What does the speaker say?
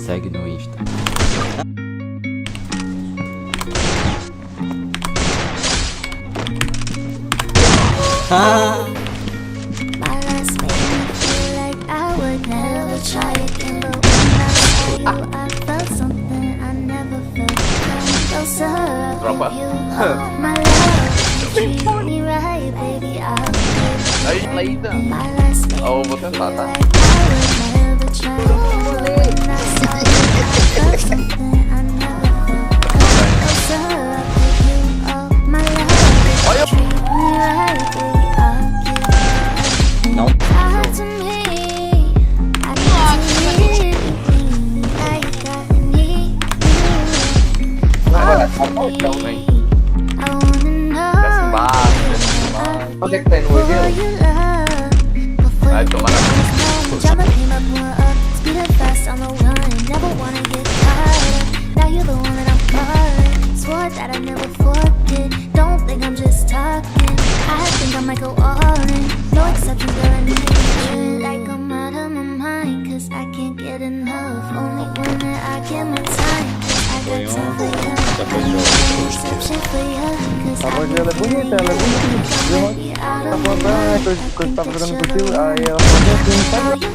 segue no Insta. Ah! My last made me feel like I would never try again, but when I saw you, I felt something I never felt. Come closer, Berapa? give you all my love. Treat me right, baby, I'll give Later. my last made Oh, me bukan feel patah. like I would never try again, but when I saw you, I felt something I never felt. Come closer, give you all my love. Treat me right, baby, I'll give Não. talk to me. I need you like I need you. Follow me. I wanna know Oke, ten before you love. Before Ayo, you kemana? jump up, came up, one up, speeding fast on the run. Never wanna get caught up. Now you're the one that I'm calling. Swore that I never forget. Don't think I'm just talking. I think I might go all in. No exceptions, girl, I need you. Like I'm out of my mind, cause I can't get enough. Only when I get my time, I got time for you. I need no exception for you, cause I Apa dia can lagunya? feel Tak lagunya. you. Dia I might be out of apa my apa mind. terus I kau think tak that pernah you're kecil the one. ayah apa dia All you